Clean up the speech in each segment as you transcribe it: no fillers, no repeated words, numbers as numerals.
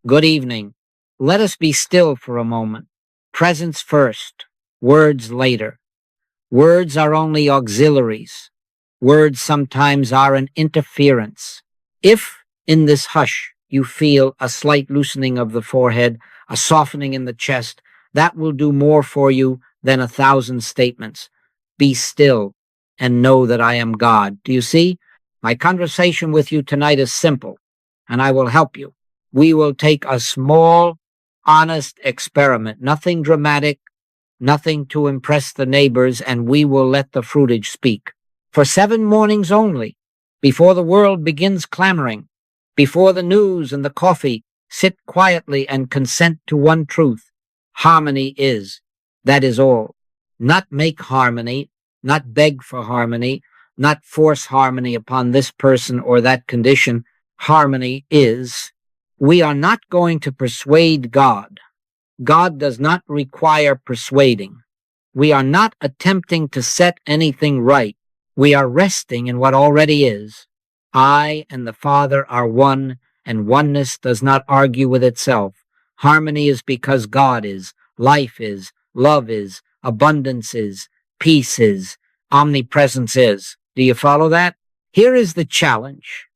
Good evening. Let us be still for a moment. Presence first, words later. Words are only auxiliaries. Words sometimes are an interference. If in this hush you feel a slight loosening of the forehead, a softening in the chest, that will do more for you than 1,000 statements. Be still and know that I am God. Do you see? My conversation with you tonight is simple, and I will help you. We will take a small, honest experiment, nothing dramatic, nothing to impress the neighbors, and we will let the fruitage speak. For 7 mornings only, before the world begins clamoring, before the news and the coffee, sit quietly and consent to one truth. Harmony is. That is all. Not make harmony, not beg for harmony, not force harmony upon this person or that condition. Harmony is. We are not going to persuade God. God does not require persuading. We are not attempting to set anything right. We are resting in what already is. I and the Father are one, and oneness does not argue with itself. Harmony is because God is, life is, love is, abundance is, peace is, omnipresence is. Do you follow that? Here is the challenge.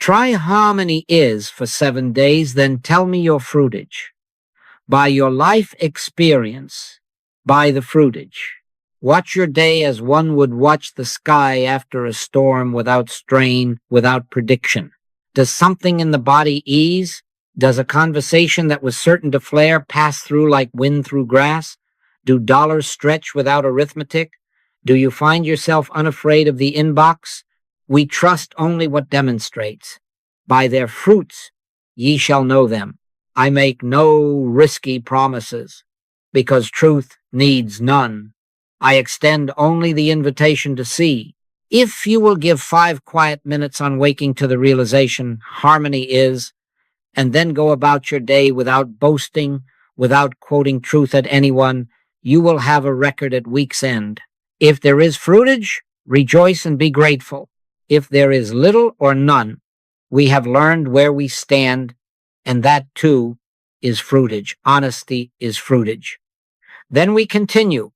Try harmony is for 7 days, then tell me your fruitage. By your life experience, by the fruitage. Watch your day as one would watch the sky after a storm, without strain, without prediction. Does something in the body ease? Does a conversation that was certain to flare pass through like wind through grass? Do dollars stretch without arithmetic? Do you find yourself unafraid of the inbox? We trust only what demonstrates. By their fruits ye shall know them. I make no risky promises, because truth needs none. I extend only the invitation to see. If you will give 5 quiet minutes on waking to the realization harmony is, and then go about your day without boasting, without quoting truth at anyone, you will have a record at week's end. If there is fruitage, rejoice and be grateful. If there is little or none, we have learned where we stand, and that too is fruitage. Honesty is fruitage. Then we continue.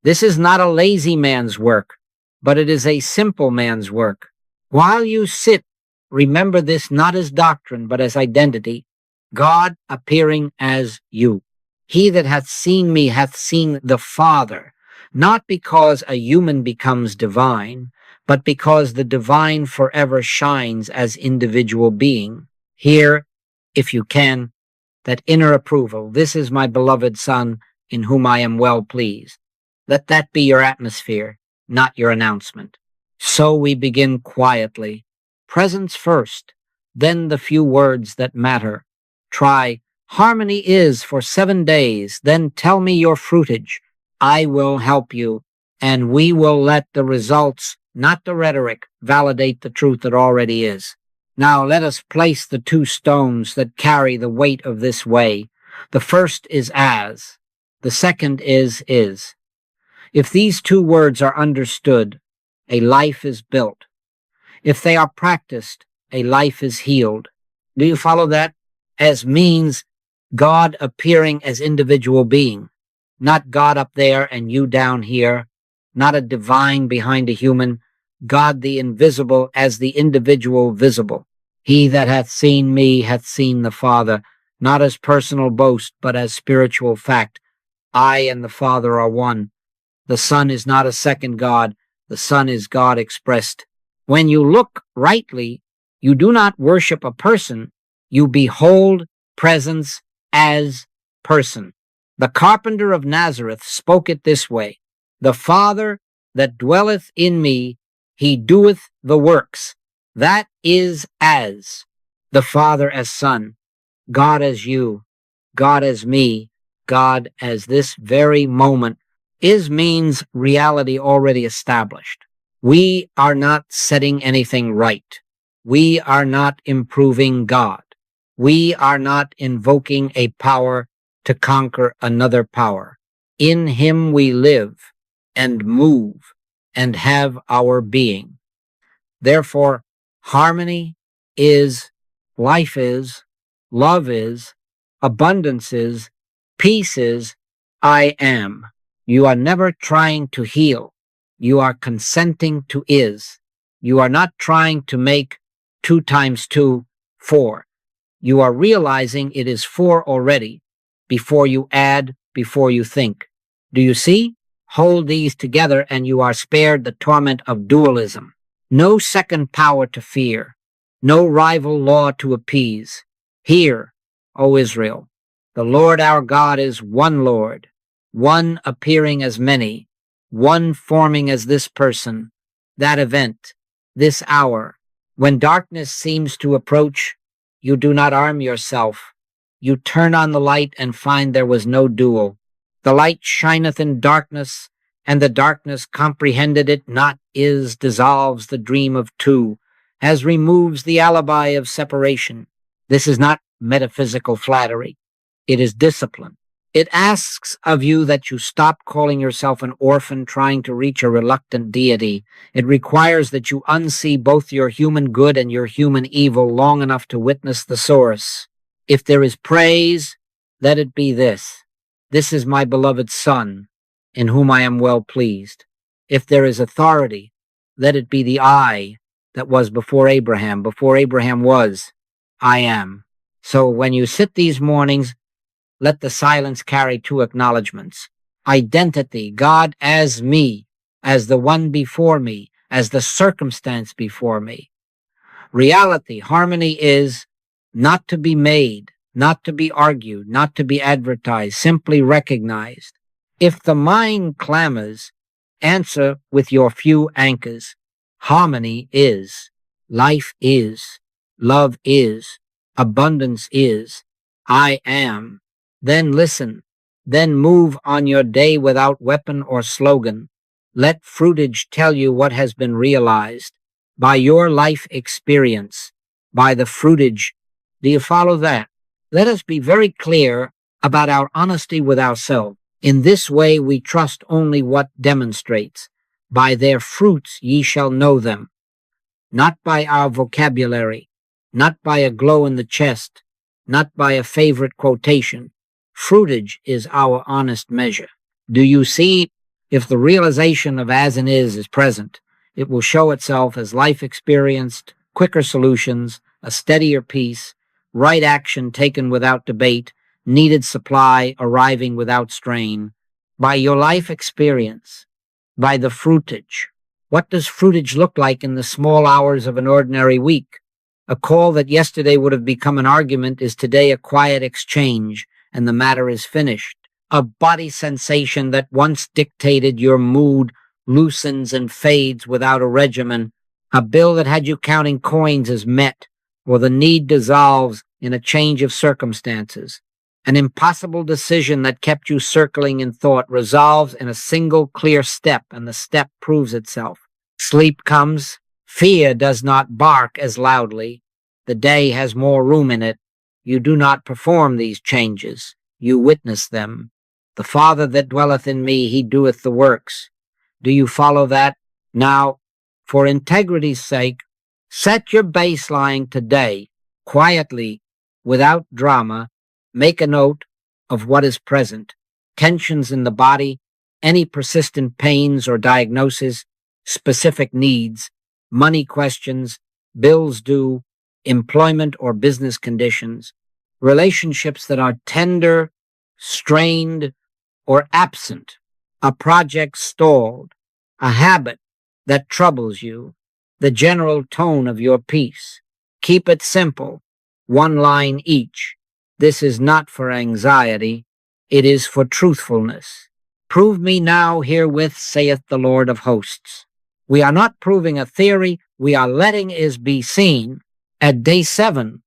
This is not a lazy man's work, but it is a simple man's work. While you sit, remember this not as doctrine, but as identity, God appearing as you. He that hath seen me hath seen the Father, not because a human becomes divine, but because the divine forever shines as individual being. Here, if you can, that inner approval. This is my beloved Son, in whom I am well pleased. Let that be your atmosphere, not your announcement. So we begin quietly. Presence first, then the few words that matter. Try, harmony is for 7 days, then tell me your fruitage. I will help you, and we will let the results, not the rhetoric, validate the truth that already is. Now let us place the 2 stones that carry the weight of this way. The first is as, the second is. If these 2 words are understood, a life is built. If they are practiced, a life is healed. Do you follow that? As means God appearing as individual being, not God up there and you down here, not a divine behind a human, God the invisible as the individual visible. He that hath seen me hath seen the Father, not as personal boast, but as spiritual fact. I and the Father are one. The Son is not a second God. The Son is God expressed. When you look rightly, you do not worship a person. You behold presence as person. The carpenter of Nazareth spoke it this way: the Father that dwelleth in me, he doeth the works. That is as the Father as Son, God as you, God as me, God as this very moment. Is means reality already established. We are not setting anything right. We are not improving God. We are not invoking a power to conquer another power. In him we live and move and have our being. Therefore, harmony is, life is, love is, abundance is, peace is, I am. You are never trying to heal. You are consenting to is. You are not trying to make 2 times 2 4. You are realizing it is 4 already before you add, before you think. Do you see? Hold these together and you are spared the torment of dualism. No second power to fear. No rival law to appease. Hear, O Israel, the Lord our God is one Lord, one appearing as many, one forming as this person, that event, this hour. When darkness seems to approach, you do not arm yourself. You turn on the light and find there was no duel. The light shineth in darkness, and the darkness comprehended it not, is, dissolves the dream of two, as removes the alibi of separation. This is not metaphysical flattery. It is discipline. It asks of you that you stop calling yourself an orphan trying to reach a reluctant deity. It requires that you unsee both your human good and your human evil long enough to witness the source. If there is praise, let it be this. This is my beloved Son, in whom I am well pleased. If there is authority, let it be the I that was before Abraham was, I am. So when you sit these mornings, let the silence carry 2 acknowledgments. Identity, God as me, as the one before me, as the circumstance before me. Reality, harmony is not to be made, not to be argued, not to be advertised, simply recognized. If the mind clamors, answer with your few anchors. Harmony is, life is, love is, abundance is, I am. Then listen, then move on your day without weapon or slogan. Let fruitage tell you what has been realized by your life experience, by the fruitage. Do you follow that? Let us be very clear about our honesty with ourselves. In this way we trust only what demonstrates. By their fruits ye shall know them. Not by our vocabulary, not by a glow in the chest, not by a favorite quotation. Fruitage is our honest measure. Do you see? If the realization of as and is present, it will show itself as life experienced, quicker solutions, a steadier peace, right action taken without debate, needed supply arriving without strain. By your life experience, by the fruitage. What does fruitage look like in the small hours of an ordinary week? A call that yesterday would have become an argument is today a quiet exchange, and the matter is finished. A body sensation that once dictated your mood loosens and fades without a regimen. A bill that had you counting coins is met, or the need dissolves in a change of circumstances. An impossible decision that kept you circling in thought resolves in a single clear step, and the step proves itself. Sleep comes. Fear does not bark as loudly. The day has more room in it. You do not perform these changes. You witness them. The Father that dwelleth in me, he doeth the works. Do you follow that? Now, for integrity's sake, set your baseline today, quietly, without drama. Make a note of what is present. Tensions in the body, any persistent pains or diagnoses, specific needs, money questions, bills due, employment or business conditions, relationships that are tender, strained, or absent, a project stalled, a habit that troubles you, the general tone of your piece. Keep it simple, 1 line each. This is not for anxiety, it is for truthfulness. Prove me now herewith, saith the Lord of hosts. We are not proving a theory, we are letting is be seen. At day 7,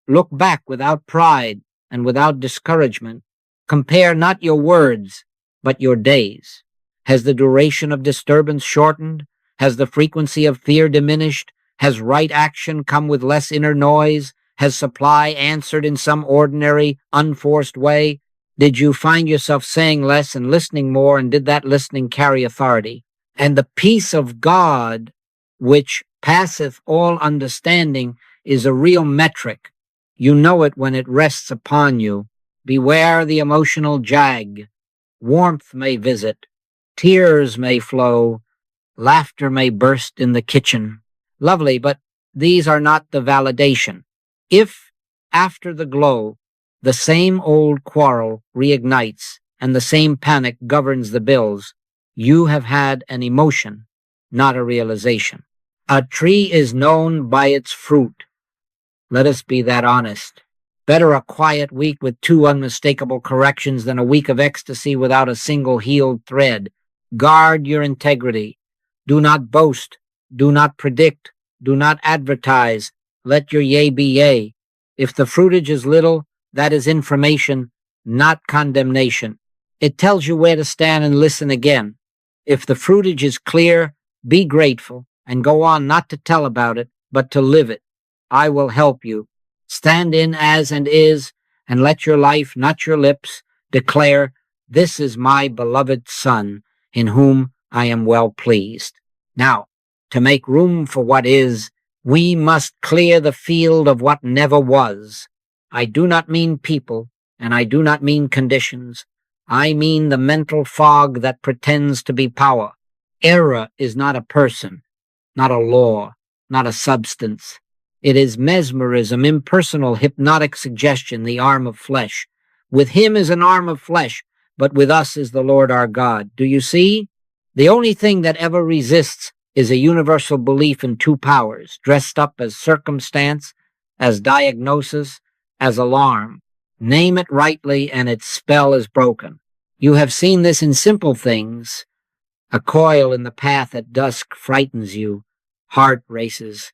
look back without pride and without discouragement. Compare not your words, but your days. Has the duration of disturbance shortened? Has the frequency of fear diminished? Has right action come with less inner noise? Has supply answered in some ordinary, unforced way? Did you find yourself saying less and listening more, and did that listening carry authority? And the peace of God, which passeth all understanding, is a real metric. You know it when it rests upon you. Beware the emotional jag. Warmth may visit, tears may flow, laughter may burst in the kitchen. Lovely, but these are not the validation. If, after the glow, the same old quarrel reignites and the same panic governs the bills, you have had an emotion, not a realization. A tree is known by its fruit. Let us be that honest. Better a quiet week with two unmistakable corrections than a week of ecstasy without a single healed thread. Guard your integrity. Do not boast. Do not predict. Do not advertise. Let your yea be yea. If the fruitage is little, that is information, not condemnation. It tells you where to stand and listen again. If the fruitage is clear, be grateful and go on not to tell about it, but to live it. I will help you. Stand in as and is, and let your life, not your lips, declare, "This is my beloved Son, in whom I am well pleased." Now, to make room for what is, we must clear the field of what never was. I do not mean people, and I do not mean conditions. I mean the mental fog that pretends to be power. Error is not a person, not a law, not a substance. It is mesmerism, impersonal, hypnotic suggestion, the arm of flesh. With him is an arm of flesh, but with us is the Lord our God. Do you see? The only thing that ever resists is a universal belief in two powers, dressed up as circumstance, as diagnosis, as alarm. Name it rightly, and its spell is broken. You have seen this in simple things. A coil in the path at dusk frightens you. Heart races.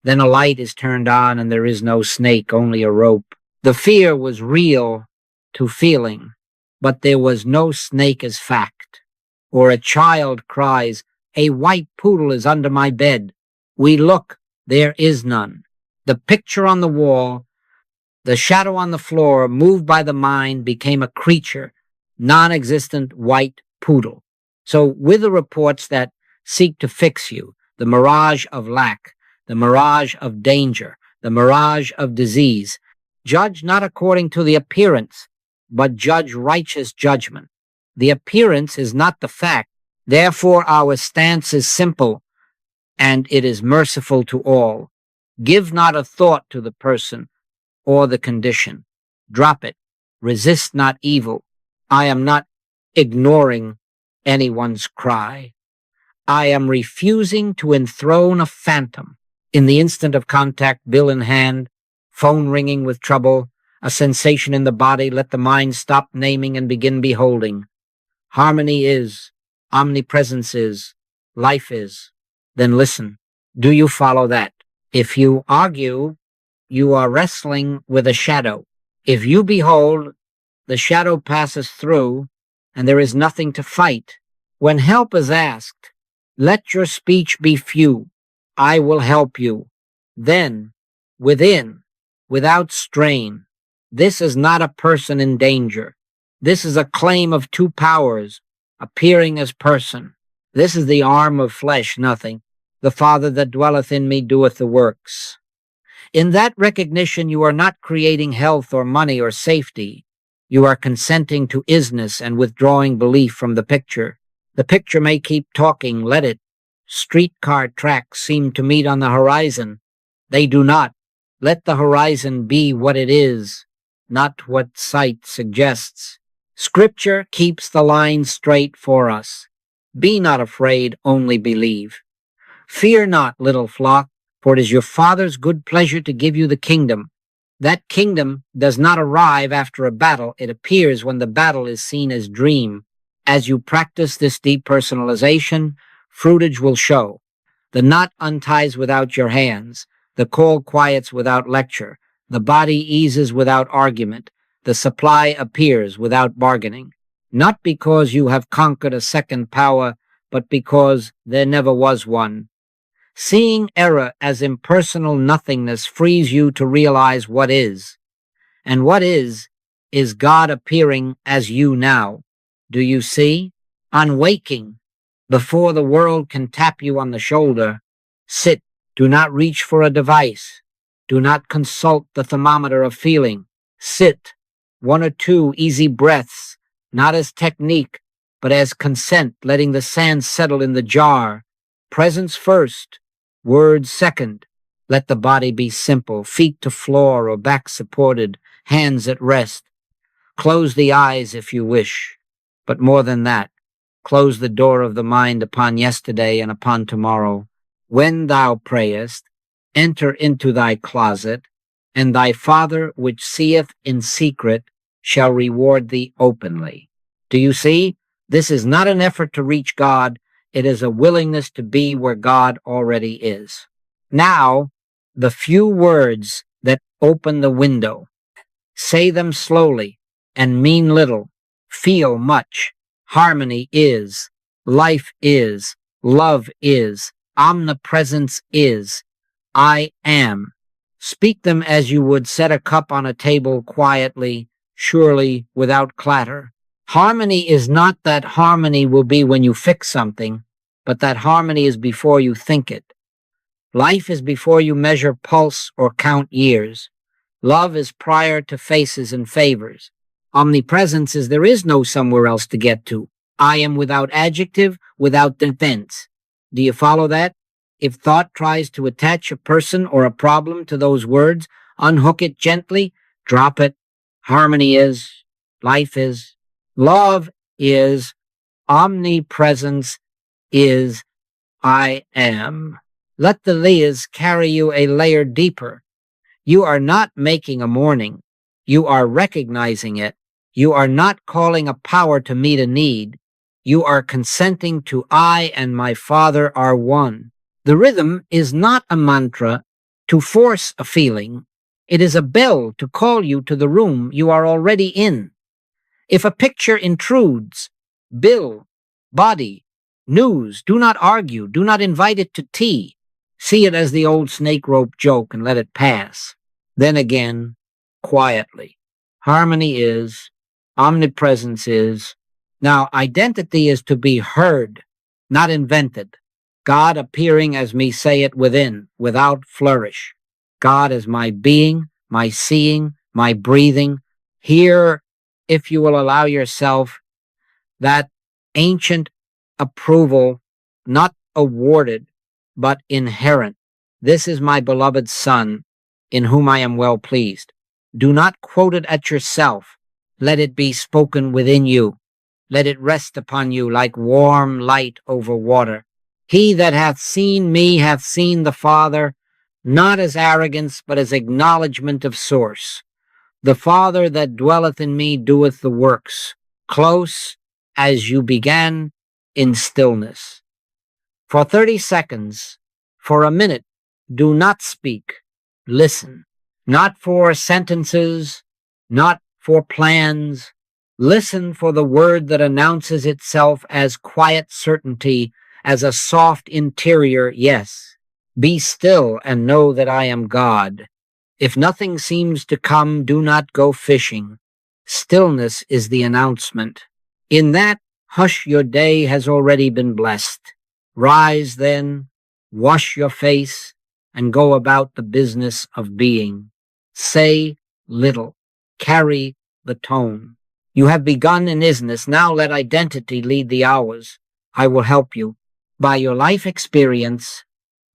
Then a light is turned on and there is no snake, only a rope. The fear was real to feeling, but there was no snake as fact. Or a child cries, "A white poodle is under my bed." We look, there is none. The picture on the wall, the shadow on the floor, moved by the mind, became a creature, non-existent white poodle. So with the reports that seek to fix you, the mirage of lack, the mirage of danger, the mirage of disease, judge not according to the appearance, but judge righteous judgment. The appearance is not the fact. Therefore our stance is simple, and it is merciful to all. Give not a thought to the person or the condition. Drop it. Resist not evil. I am not ignoring anyone's cry. I am refusing to enthrone a phantom. In the instant of contact, bill in hand, phone ringing with trouble, a sensation in the body, let the mind stop naming and begin beholding. Harmony is, omnipresence is, life is. Then listen. Do you follow that? If you argue, you are wrestling with a shadow. If you behold, the shadow passes through, and there is nothing to fight. When help is asked, let your speech be few. I will help you. Then, within, without strain, this is not a person in danger. This is a claim of two powers, appearing as person. This is the arm of flesh, nothing. The Father that dwelleth in me doeth the works. In that recognition, you are not creating health or money or safety. You are consenting to isness and withdrawing belief from the picture. The picture may keep talking, let it. Streetcar tracks seem to meet on the horizon. They do not. Let the horizon be what it is, not what sight suggests. Scripture keeps the line straight for us. Be not afraid, only believe. Fear not, little flock, for it is your Father's good pleasure to give you the kingdom. That kingdom does not arrive after a battle. It appears when the battle is seen as dream. As you practice this depersonalization, fruitage will show. The knot unties without your hands. The call quiets without lecture. The body eases without argument. The supply appears without bargaining. Not because you have conquered a second power, but because there never was one. Seeing error as impersonal nothingness frees you to realize what is. And what is God appearing as you now. Do you see? On waking, before the world can tap you on the shoulder, sit. Do not reach for a device. Do not consult the thermometer of feeling. Sit. 1 or 2 easy breaths, not as technique, but as consent, letting the sand settle in the jar. Presence first, words second. Let the body be simple, feet to floor or back supported, hands at rest. Close the eyes if you wish, but more than that, close the door of the mind upon yesterday and upon tomorrow. When thou prayest, enter into thy closet, and thy Father which seeth in secret shall reward thee openly. Do you see? This is not an effort to reach God. It is a willingness to be where God already is. Now, the few words that open the window. Say them slowly and mean little. Feel much. Harmony is. Life is. Love is. Omnipresence is. I am. Speak them as you would set a cup on a table quietly, surely, without clatter. Harmony is not that harmony will be when you fix something, but that harmony is before you think it. Life is before you measure pulse or count years. Love is prior to faces and favors. Omnipresence is there is no somewhere else to get to. I am without adjective, without defense. Do you follow that? If thought tries to attach a person or a problem to those words, unhook it gently, drop it. Harmony is, life is, love is, omnipresence is, I am. Let the layers carry you a layer deeper. You are not making a morning. You are recognizing it. You are not calling a power to meet a need. You are consenting to I and my Father are one. The rhythm is not a mantra to force a feeling. It is a bell to call you to the room you are already in. If a picture intrudes, bill, body, news, do not argue, do not invite it to tea. See it as the old snake rope joke and let it pass. Then again, quietly. Harmony is, omnipresence is. Now, identity is to be heard, not invented. God appearing as me say it within, without flourish. God as my being, my seeing, my breathing. Here, if you will allow yourself that ancient approval, not awarded, but inherent. This is my beloved Son, in whom I am well pleased. Do not quote it at yourself. Let it be spoken within you. Let it rest upon you like warm light over water. He that hath seen me hath seen the Father, not as arrogance, but as acknowledgement of source. The Father that dwelleth in me doeth the works, close as you began in stillness. For 30 seconds, for a minute, do not speak. Listen. Not for sentences, not for plans. Listen for the word that announces itself as quiet certainty, as a soft interior yes. Be still and know that I am God. If nothing seems to come, do not go fishing. Stillness is the announcement. In that hush, your day has already been blessed. Rise then, wash your face, and go about the business of being. Say little. Carry the tone. You have begun in isness. Now let identity lead the hours. I will help you. By your life experience,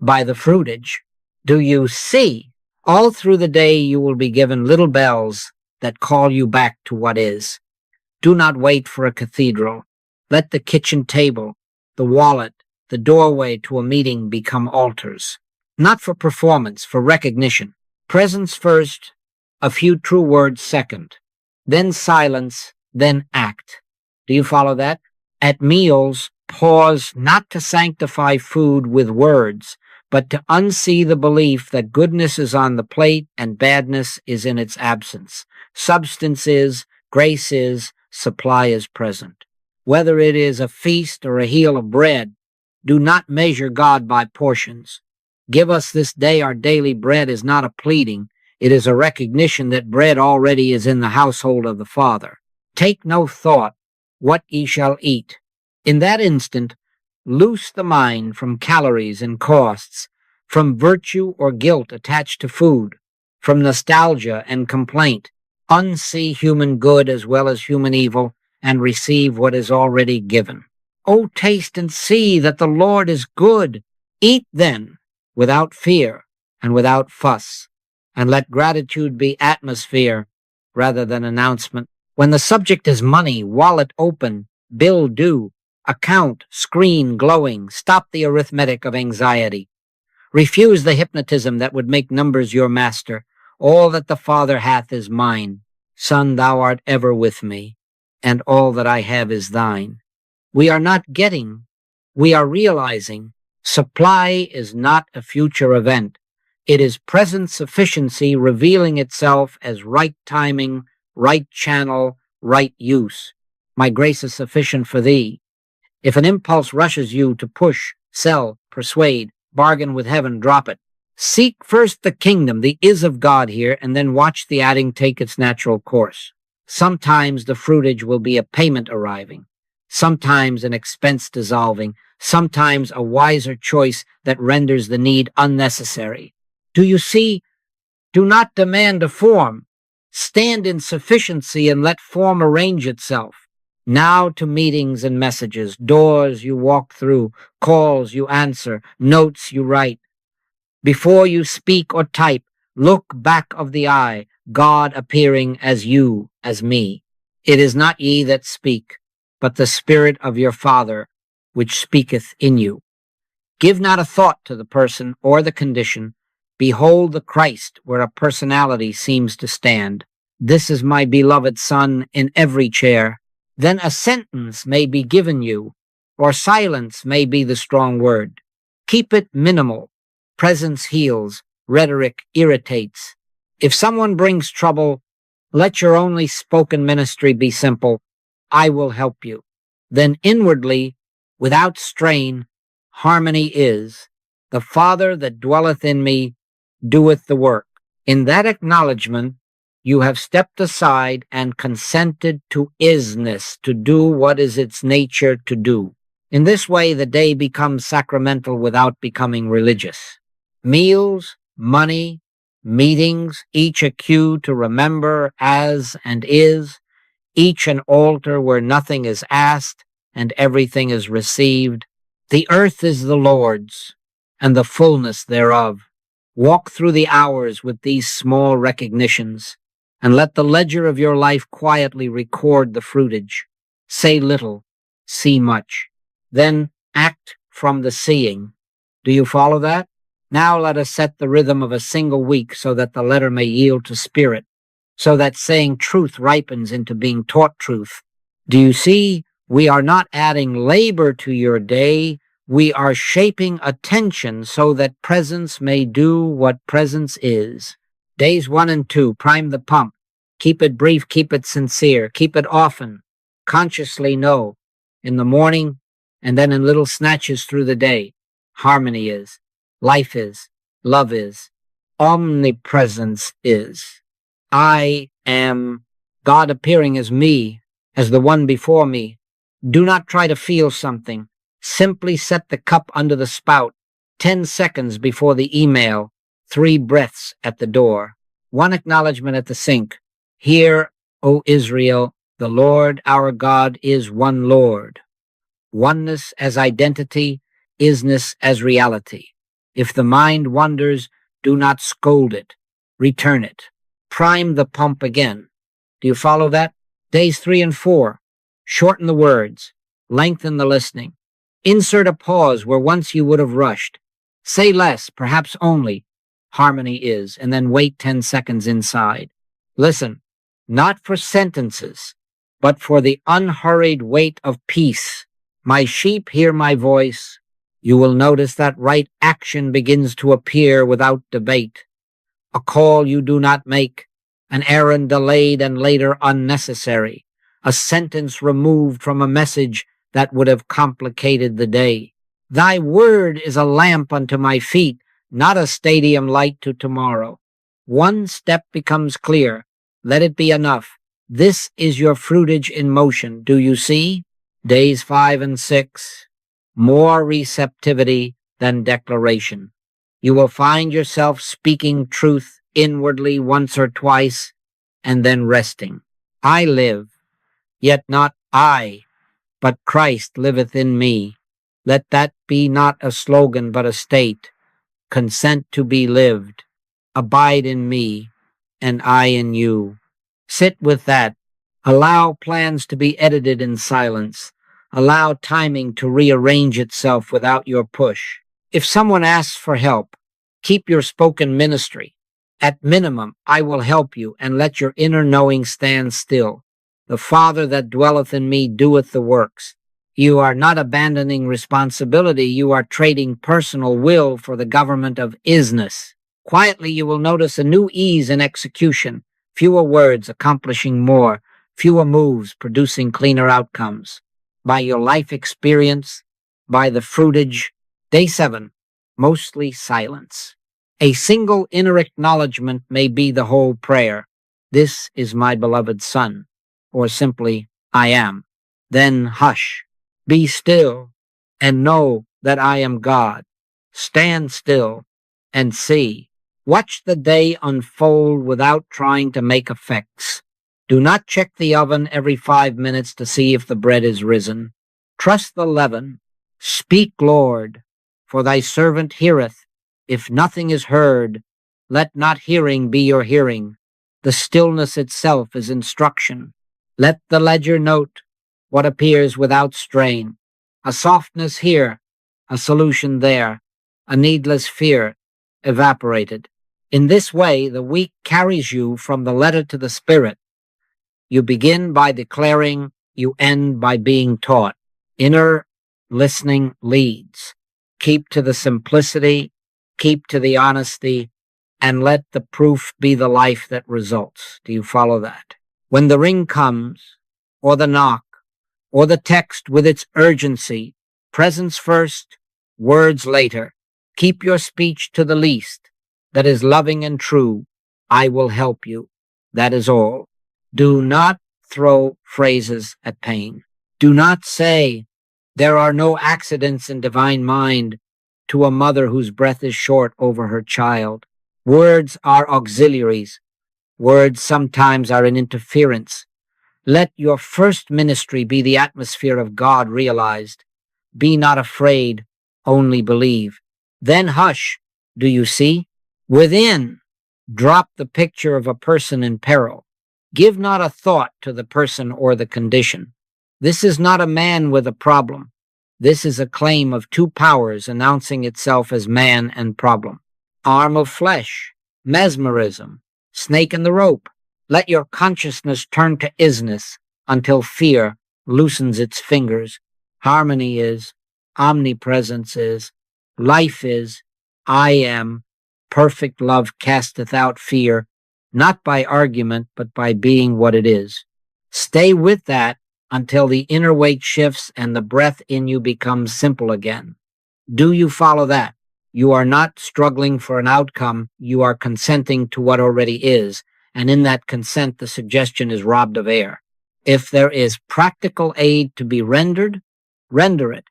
by the fruitage, do you see? All through the day you will be given little bells that call you back to what is. Do not wait for a cathedral. Let the kitchen table, the wallet, the doorway to a meeting become altars. Not for performance, for recognition. Presence first, a few true words second. Then silence, then act. Do you follow that? At meals, pause not to sanctify food with words, but to unsee the belief that goodness is on the plate and badness is in its absence. Substance is, grace is, supply is present. Whether it is a feast or a heel of bread, do not measure God by portions. Give us this day our daily bread is not a pleading. It is a recognition that bread already is in the household of the Father. Take no thought what ye shall eat. In that instant, loose the mind from calories and costs. from virtue or guilt attached to food, from nostalgia and complaint. Unsee human good as well as human evil, and receive what is already given. O taste and see that the Lord is good. Eat then, without fear and without fuss, and let gratitude be atmosphere rather than announcement. When the subject is money, wallet open, bill due, account, screen glowing, stop the arithmetic of anxiety. Refuse the hypnotism that would make numbers your master. All that the Father hath is mine. Son, thou art ever with me, and all that I have is thine. We are not getting, we are realizing. Supply is not a future event. It is present sufficiency revealing itself as right timing, right channel, right use. My grace is sufficient for thee. If an impulse rushes you to push, sell, persuade, bargain with heaven, drop it. Seek first the kingdom, the is of God here, and then watch the adding take its natural course. Sometimes the fruitage will be a payment arriving, sometimes an expense dissolving, sometimes a wiser choice that renders the need unnecessary. Do you see? Do not demand a form. Stand in sufficiency and let form arrange itself. Now to meetings and messages, doors you walk through, calls you answer, notes you write. Before you speak or type, look back of the eye, God appearing as you, as me. It is not ye that speak, but the Spirit of your Father, which speaketh in you. Give not a thought to the person or the condition. Behold the Christ where a personality seems to stand. This is my beloved Son in every chair. Then a sentence may be given you, or silence may be the strong word. Keep it minimal. Presence heals, rhetoric irritates. If someone brings trouble, let your only spoken ministry be simple. I will help you. Then inwardly, without strain, harmony is. The Father that dwelleth in me doeth the work. In that acknowledgement, you have stepped aside and consented to isness, to do what is its nature to do. In this way, the day becomes sacramental without becoming religious. Meals, money, meetings, each a cue to remember as and is, each an altar where nothing is asked and everything is received. The earth is the Lord's, and the fullness thereof. Walk through the hours with these small recognitions, and let the ledger of your life quietly record the fruitage. Say little, see much. Then act from the seeing. Do you follow that? Now let us set the rhythm of a single week so that the letter may yield to spirit, so that saying truth ripens into being taught truth. Do you see? We are not adding labor to your day. We are shaping attention so that presence may do what presence is. Days 1 and 2, prime the pump. Keep it brief, keep it sincere, keep it often. Consciously know, in the morning and then in little snatches through the day. Harmony is, life is, love is, omnipresence is. I am God appearing as me, as the one before me. Do not try to feel something. Simply set the cup under the spout, 10 seconds before the email, 3 breaths at the door, 1 acknowledgement at the sink. Hear, O Israel, the Lord our God is one Lord. Oneness as identity, isness as reality. If the mind wanders, do not scold it. Return it. Prime the pump again. Do you follow that? Days 3 and 4. Shorten the words. Lengthen the listening. Insert a pause where once you would have rushed. Say less, perhaps only. Harmony is, and then wait 10 seconds inside. Listen, not for sentences, but for the unhurried weight of peace. My sheep hear my voice. You will notice that right action begins to appear without debate. A call you do not make, an errand delayed and later unnecessary, a sentence removed from a message that would have complicated the day. Thy word is a lamp unto my feet, not a stadium light to tomorrow. One step becomes clear. Let it be enough. This is your fruitage in motion. Do you see? Days 5 and 6. More receptivity than declaration. You will find yourself speaking truth inwardly once or twice and then resting. I live, yet not I, but Christ liveth in me. Let that be not a slogan, but a state. Consent to be lived. Abide in me, and I in you. Sit with that. Allow plans to be edited in silence. Allow timing to rearrange itself without your push. If someone asks for help, keep your spoken ministry. At minimum, I will help you, and let your inner knowing stand still. The Father that dwelleth in me doeth the works. You are not abandoning responsibility. You are trading personal will for the government of isness. Quietly, you will notice a new ease in execution. Fewer words accomplishing more. Fewer moves producing cleaner outcomes. By your life experience, by the fruitage. Day 7, mostly silence. A single inner acknowledgement may be the whole prayer. This is my beloved Son. Or simply, I am. Then hush. Be still and know that I am God. Stand still and see. Watch the day unfold without trying to make effects. Do not check the oven every 5 minutes to see if the bread is risen. Trust the leaven. Speak, Lord, for thy servant heareth. If nothing is heard, let not hearing be your hearing. The stillness itself is instruction. Let the ledger note what appears without strain. A softness here, a solution there, a needless fear evaporated. In this way, the week carries you from the letter to the spirit. You begin by declaring, you end by being taught. Inner listening leads. Keep to the simplicity, keep to the honesty, and let the proof be the life that results. Do you follow that? When the ring comes, or the knock, or the text with its urgency, presence first, words later. Keep your speech to the least, that is loving and true. I will help you. That is all. Do not throw phrases at pain. Do not say, there are no accidents in divine mind, to a mother whose breath is short over her child. Words are auxiliaries. Words sometimes are an interference. Let your first ministry be the atmosphere of God realized. Be not afraid, only believe. Then hush, do you see? Within, drop the picture of a person in peril. Give not a thought to the person or the condition. This is not a man with a problem. This is a claim of two powers announcing itself as man and problem. Arm of flesh, mesmerism, snake in the rope. Let your consciousness turn to isness until fear loosens its fingers. Harmony is, omnipresence is, life is, I am. Perfect love casteth out fear, not by argument, but by being what it is. Stay with that until the inner weight shifts and the breath in you becomes simple again. Do you follow that? You are not struggling for an outcome. You are consenting to what already is. And in that consent, the suggestion is robbed of air. If there is practical aid to be rendered, render it.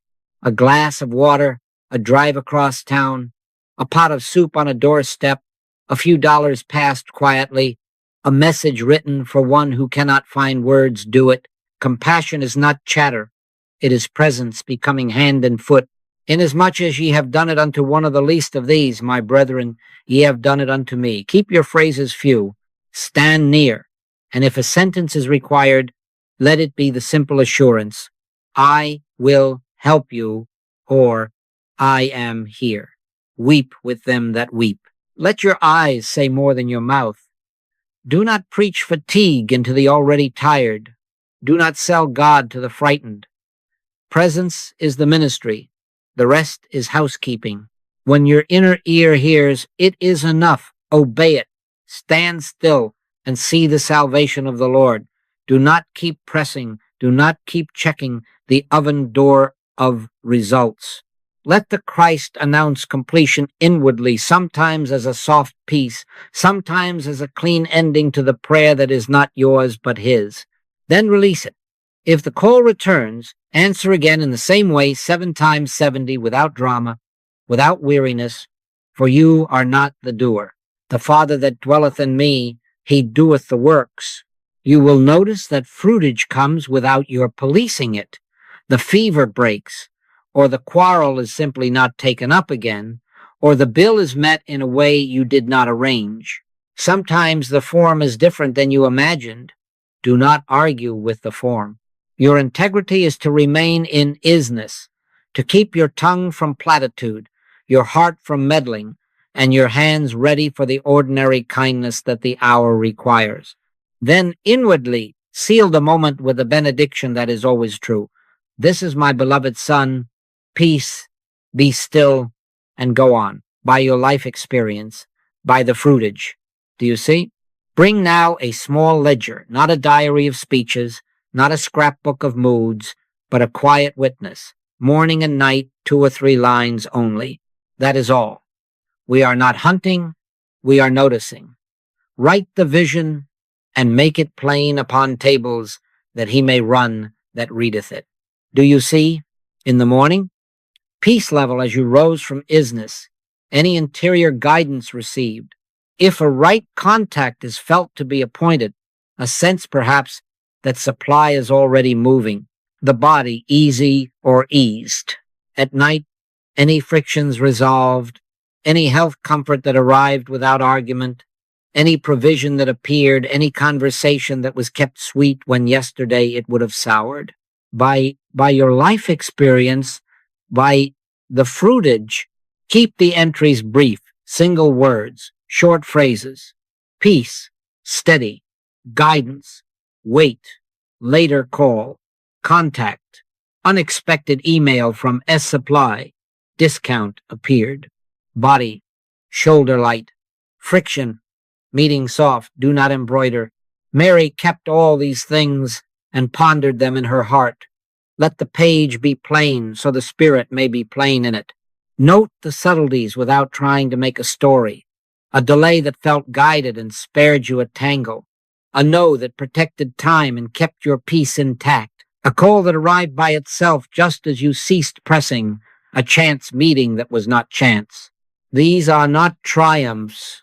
A glass of water, a drive across town, a pot of soup on a doorstep, a few dollars passed quietly, a message written for one who cannot find words, do it. Compassion is not chatter. It is presence becoming hand and foot. Inasmuch as ye have done it unto one of the least of these, my brethren, ye have done it unto me. Keep your phrases few. Stand near. And if a sentence is required, let it be the simple assurance, I will help you, or I am here. Weep with them that weep. Let your eyes say more than your mouth. Do not preach fatigue into the already tired. Do not sell God to the frightened. Presence is the ministry. The rest is housekeeping. When your inner ear hears, it is enough. Obey it. Stand still and see the salvation of the Lord. Do not keep pressing. Do not keep checking the oven door of results. Let the Christ announce completion inwardly, sometimes as a soft peace, sometimes as a clean ending to the prayer that is not yours but his. Then release it. If the call returns, answer again in the same way 7 times 70 without drama, without weariness. for you are not the doer. The Father that dwelleth in me, he doeth the works. You will notice that fruitage comes without your policing it. The fever breaks, or the quarrel is simply not taken up again, or the bill is met in a way you did not arrange. Sometimes the form is different than you imagined. Do not argue with the form. Your integrity is to remain in isness, to keep your tongue from platitude, your heart from meddling, and your hands ready for the ordinary kindness that the hour requires. Then inwardly seal the moment with a benediction that is always true. This is my beloved Son. Peace, be still, and go on, by your life experience, by the fruitage. Do you see? Bring now a small ledger, not a diary of speeches, not a scrapbook of moods, but a quiet witness, morning and night, 2 or 3 lines only. That is all. We are not hunting, we are noticing. Write the vision and make it plain upon tables, that he may run that readeth it. Do you see? In the morning, peace level as you rose from isness, any interior guidance received. If a right contact is felt to be appointed, a sense perhaps that supply is already moving, the body easy or eased. At night, any frictions resolved, any health comfort that arrived without argument, any provision that appeared, any conversation that was kept sweet when yesterday it would have soured. By your life experience, by the fruitage, keep the entries brief, single words, short phrases. Peace, steady, guidance, wait, later call, contact, unexpected email from S Supply, discount appeared, body, shoulder light, friction, meeting soft, do not embroider. Mary kept all these things and pondered them in her heart. Let the page be plain so the spirit may be plain in it. Note the subtleties without trying to make a story. A delay that felt guided and spared you a tangle. A no that protected time and kept your peace intact. A call that arrived by itself just as you ceased pressing. A chance meeting that was not chance. These are not triumphs.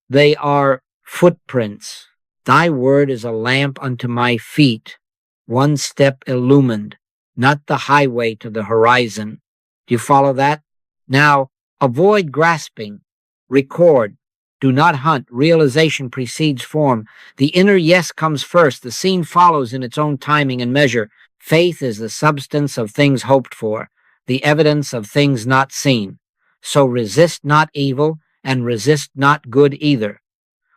They are footprints. Thy word is a lamp unto my feet, one step illumined, not the highway to the horizon. Do you follow that? Now, avoid grasping. Record. Do not hunt. Realization precedes form. The inner yes comes first. The scene follows in its own timing and measure. Faith is the substance of things hoped for, the evidence of things not seen. So resist not evil, and resist not good either.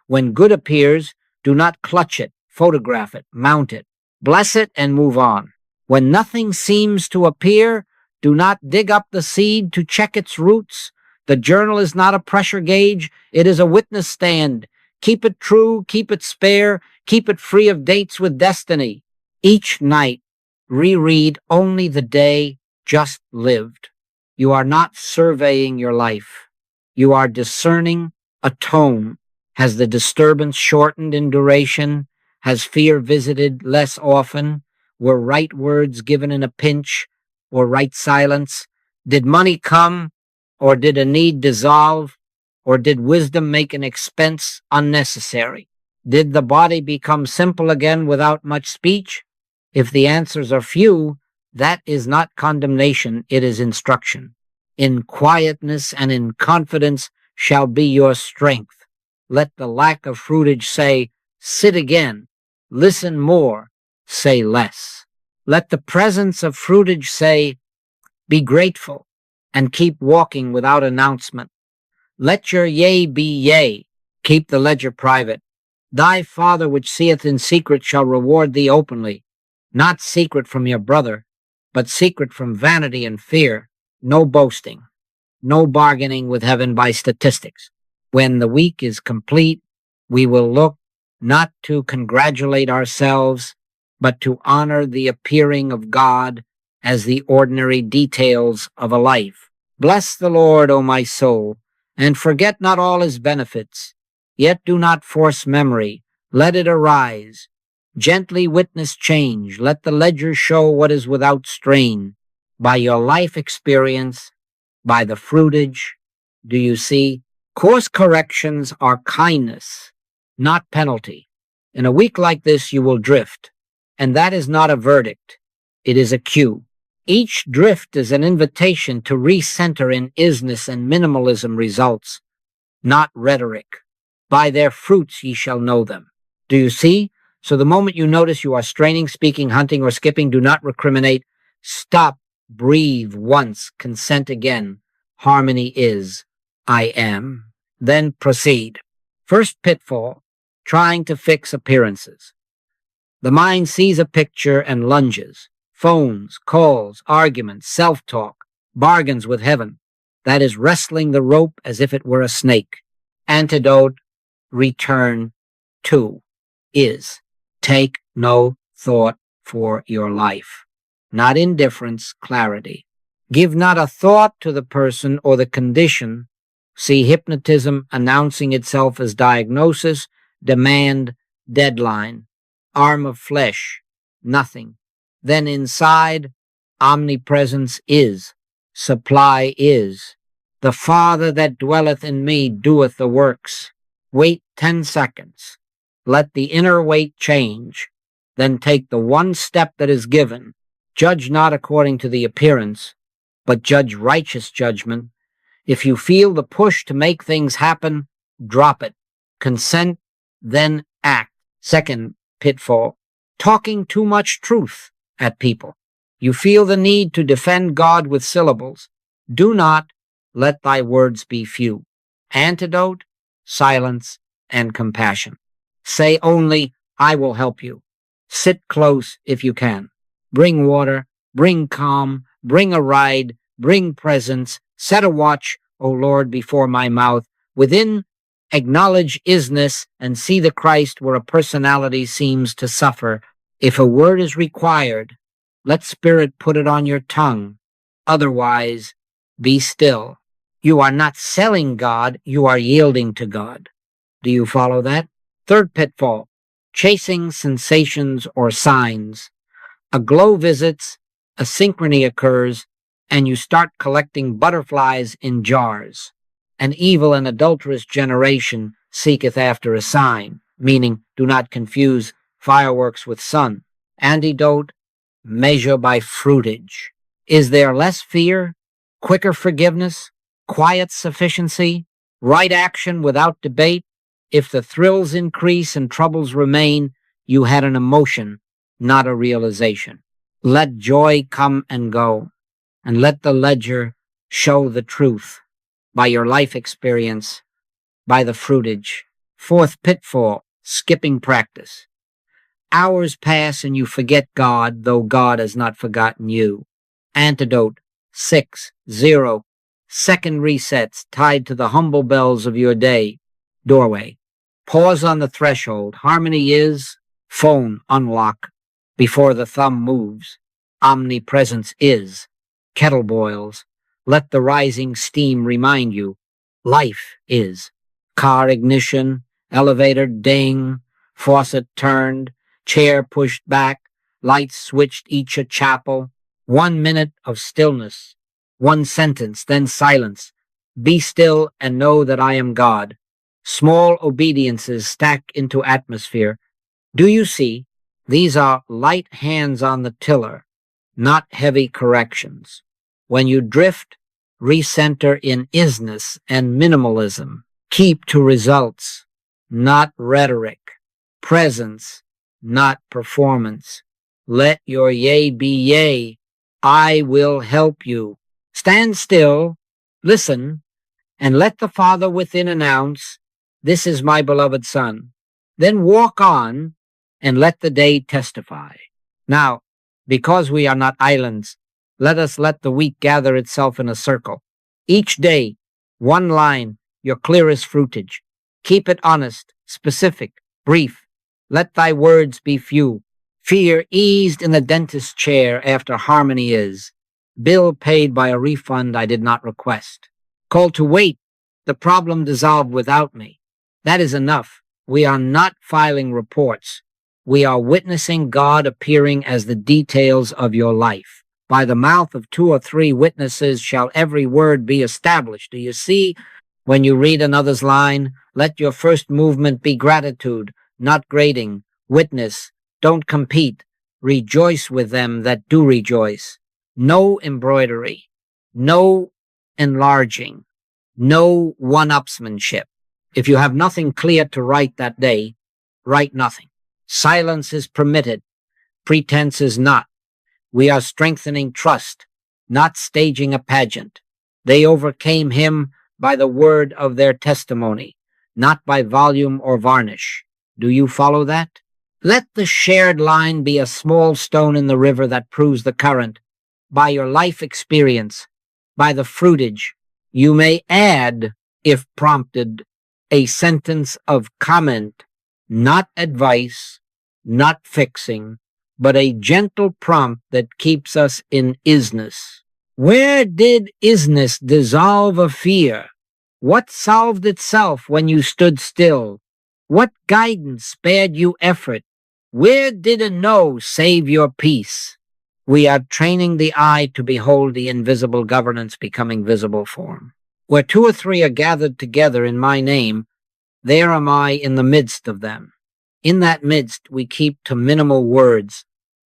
When good appears, do not clutch it, photograph it, mount it. Bless it and move on. When nothing seems to appear, do not dig up the seed to check its roots. The journal is not a pressure gauge. It is a witness stand. Keep it true, keep it spare, keep it free of dates with destiny. Each night, reread only the day just lived. You are not surveying your life. You are discerning a tone. Has the disturbance shortened in duration? Has fear visited less often? Were right words given in a pinch, or right silence? Did money come, or did a need dissolve, or did wisdom make an expense unnecessary? Did the body become simple again without much speech? If the answers are few, that is not condemnation, it is instruction. In quietness and in confidence shall be your strength. Let the lack of fruitage say, sit again, listen more, say less. Let the presence of fruitage say, be grateful, and keep walking without announcement. Let your yea be yea, keep the ledger private. Thy Father which seeth in secret shall reward thee openly, not secret from your brother, but secret from vanity and fear. No boasting, no bargaining with heaven by statistics. When the week is complete, we will look not to congratulate ourselves, but to honor the appearing of God as the ordinary details of a life. Bless the Lord, O my soul, and forget not all his benefits. Yet do not force memory. Let it arise. Gently witness change. Let the ledger show what is without strain. By your life experience, by the fruitage, Do you see? Course corrections are kindness, not penalty. In a week like this, you will drift, and that is not a verdict. It is a cue. Each drift is an invitation to recenter in isness and minimalism results, not rhetoric. By their fruits ye shall know them. Do you see? So the moment you notice you are straining, speaking, hunting, or skipping, do not recriminate. Stop, breathe once, consent again. Harmony is, I am. Then proceed. First pitfall, trying to fix appearances. The mind sees a picture and lunges. Phones, calls, arguments, self-talk, bargains with heaven. That is wrestling the rope as if it were a snake. Antidote, return to, is. Take no thought for your life. Not indifference, clarity. Give not a thought to the person or the condition. See hypnotism announcing itself as diagnosis, demand, deadline. Arm of flesh, nothing. Then inside, omnipresence is, supply is. The Father that dwelleth in me doeth the works. Wait 10 seconds. Let the inner weight change. Then take the one step that is given. Judge not according to the appearance, but judge righteous judgment. If you feel the push to make things happen, drop it. Consent, then act. Second pitfall, talking too much truth at people. You feel the need to defend God with syllables. Do not let thy words be few. Antidote, silence, and compassion. Say only, I will help you. Sit close if you can. Bring water, bring calm, bring a ride, bring presence. Set a watch, O Lord, before my mouth. Within, acknowledge isness and see the Christ where a personality seems to suffer. If a word is required, let Spirit put it on your tongue. Otherwise, be still. You are not selling God, you are yielding to God. Do you follow that? Third pitfall, chasing sensations or signs. A glow visits, a synchrony occurs, and you start collecting butterflies in jars. An evil and adulterous generation seeketh after a sign, meaning do not confuse fireworks with sun. Antidote, measure by fruitage. Is there less fear, quicker forgiveness, quiet sufficiency, right action without debate? If the thrills increase and troubles remain, you had an emotion, not a realization. Let joy come and go, and let the ledger show the truth by your life experience, by the fruitage. Fourth pitfall, skipping practice. Hours pass and you forget God, though God has not forgotten you. Antidote, 6, 0. Second resets tied to the humble bells of your day. Doorway. Pause on the threshold. Harmony is, phone unlock before the thumb moves. Omnipresence is, kettle boils. Let the rising steam remind you. Life is. Car ignition, elevator ding, faucet turned, chair pushed back, lights switched each a chapel. 1 minute of stillness. 1 sentence, then silence. Be still and know that I am God. Small obediences stack into atmosphere. Do you see? These are light hands on the tiller, not heavy corrections. When you drift, recenter in isness and minimalism. Keep to results, not rhetoric. Presence, not performance. Let your yea be yea. I will help you. Stand still, listen, and let the Father within announce, this is my beloved Son. Then walk on and let the day testify. Now, because we are not islands, let us let the week gather itself in a circle. Each day, 1 line, your clearest fruitage. Keep it honest, specific, brief. Let thy words be few. Fear eased in the dentist's chair after harmony is. Bill paid by a refund I did not request. Call to wait. The problem dissolved without me. That is enough. We are not filing reports. We are witnessing God appearing as the details of your life. By the mouth of 2 or 3 witnesses shall every word be established. Do you see? When you read another's line, let your first movement be gratitude, not grading. Witness, don't compete. Rejoice with them that do rejoice. No embroidery, no enlarging, no one-upsmanship. If you have nothing clear to write that day, write nothing. Silence is permitted. Pretense is not. We are strengthening trust, not staging a pageant. They overcame him by the word of their testimony, not by volume or varnish. Do you follow that? Let the shared line be a small stone in the river that proves the current. By your life experience, by the fruitage, you may add, if prompted, a sentence of comment, not advice, not fixing, but a gentle prompt that keeps us in isness. Where did isness dissolve a fear? What solved itself when you stood still? What guidance spared you effort? Where did a no save your peace? We are training the eye to behold the invisible governance becoming visible form. Where two or three are gathered together in my name, there am I in the midst of them. In that midst, we keep to minimal words,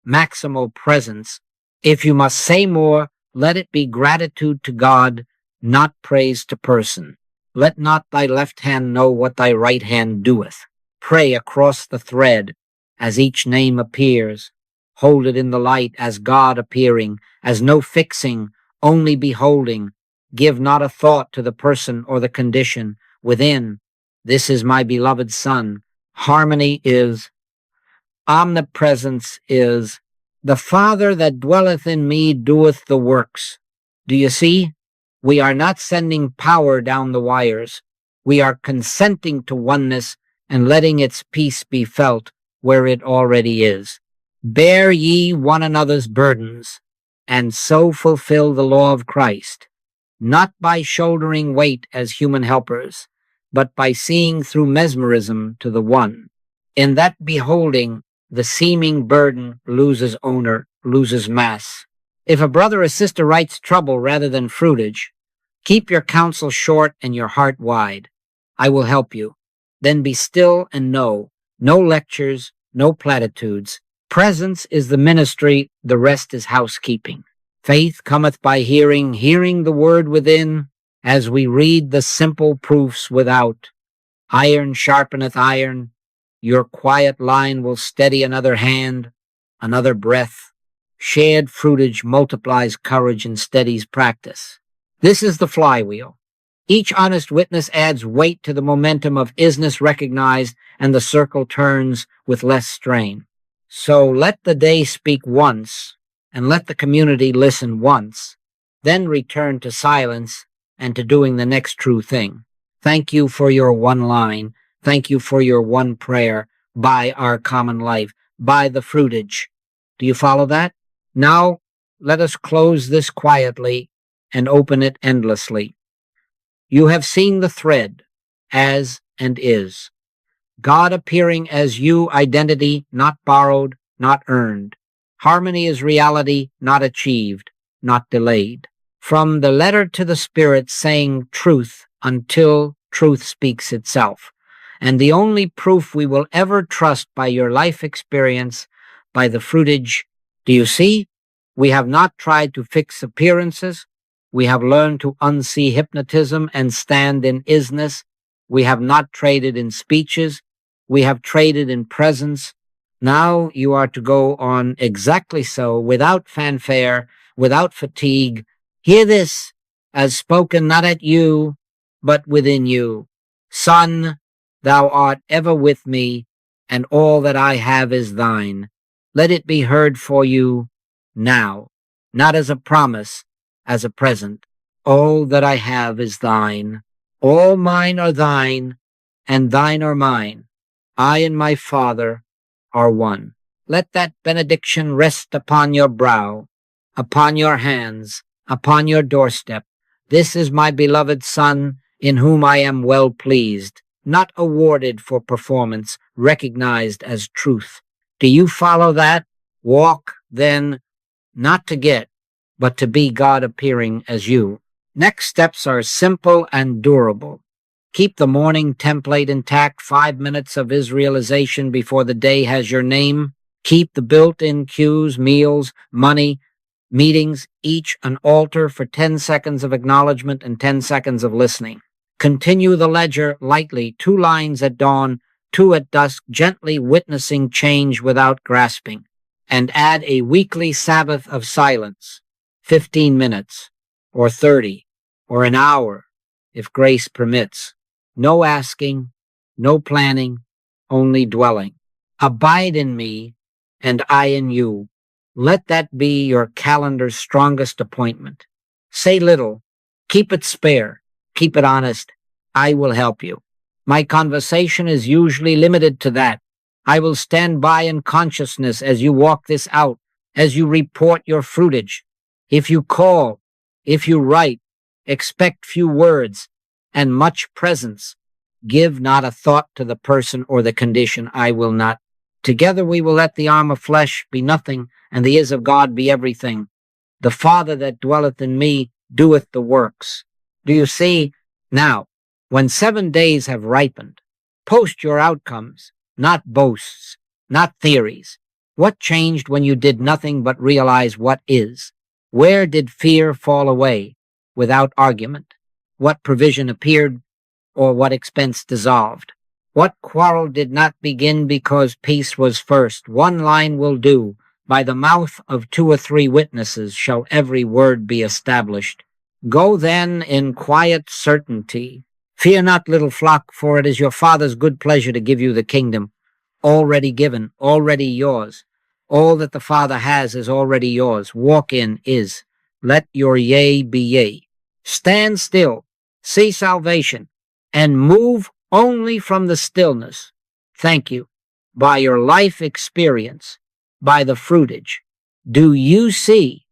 maximal presence. If you must say more, let it be gratitude to God, not praise to person. Let not thy left hand know what thy right hand doeth. Pray across the thread as each name appears. Hold it in the light as God appearing, as no fixing, only beholding. Give not a thought to the person or the condition within. This is my beloved Son. Harmony is, omnipresence is, the Father that dwelleth in me doeth the works. Do you see? We are not sending power down the wires. We are consenting to oneness and letting its peace be felt where it already is. Bear ye one another's burdens, and so fulfill the law of Christ, not by shouldering weight as human helpers, but by seeing through mesmerism to the one. In that beholding, the seeming burden loses owner, loses mass. If a brother or sister writes trouble rather than fruitage, keep your counsel short and your heart wide. I will help you. Then be still and know. No lectures, no platitudes. Presence is the ministry, the rest is housekeeping. Faith cometh by hearing, hearing the word within, as we read the simple proofs without. Iron sharpeneth iron. Your quiet line will steady another hand, another breath. Shared fruitage multiplies courage and steadies practice. This is the flywheel. Each honest witness adds weight to the momentum of isness recognized, and the circle turns with less strain. So let the day speak once, and let the community listen once, then return to silence and to doing the next true thing. Thank you for your one line. Thank you for your one prayer by our common life, by the fruitage. Do you follow that? Now, let us close this quietly and open it endlessly. You have seen the thread, as and is. God appearing as you, identity, not borrowed, not earned. Harmony is reality, not achieved, not delayed. From the letter to the Spirit saying truth until truth speaks itself. And the only proof we will ever trust by your life experience, by the fruitage. Do you see? We have not tried to fix appearances. We have learned to unsee hypnotism and stand in isness. We have not traded in speeches. We have traded in presence. Now you are to go on exactly so, without fanfare, without fatigue. Hear this, as spoken not at you, but within you. Son, thou art ever with me, and all that I have is thine. Let it be heard for you now, not as a promise, as a present. All that I have is thine. All mine are thine, and thine are mine. I and my Father are one. Let that benediction rest upon your brow, upon your hands, upon your doorstep. This is my beloved Son, in whom I am well pleased, not awarded for performance, recognized as truth. Do you follow that? Walk, then, not to get, but to be God appearing as you. Next steps are simple and durable. Keep the morning template intact, 5 minutes of visualization before the day has your name. Keep the built-in cues, meals, money, meetings, each an altar for 10 seconds of acknowledgement and 10 seconds of listening. Continue the ledger lightly, 2 lines at dawn, 2 at dusk, gently witnessing change without grasping. And add a weekly Sabbath of silence, 15 minutes, or 30, or an hour, if grace permits. No asking, no planning, only dwelling. Abide in me, and I in you. Let that be your calendar's strongest appointment. Say little, keep it spare, keep it honest. I will help you. My conversation is usually limited to that. I will stand by in consciousness as you walk this out, as you report your fruitage. If you call, if you write, expect few words and much presence. Give not a thought to the person or the condition. I will not. Together we will let the arm of flesh be nothing, and the ears of God be everything. The Father that dwelleth in me doeth the works. Do you see? Now, when 7 days have ripened, post your outcomes, not boasts, not theories. What changed when you did nothing but realize what is? Where did fear fall away without argument? What provision appeared, or what expense dissolved? What quarrel did not begin because peace was first? One line will do. By the mouth of 2 or 3 witnesses shall every word be established. Go then in quiet certainty. Fear not, little flock, for it is your Father's good pleasure to give you the kingdom. Already given, already yours. All that the Father has is already yours. Walk in is. Let your yea be yea. Stand still. See salvation. And move only from the stillness. Thank you. By your life experience, by the fruitage, do you see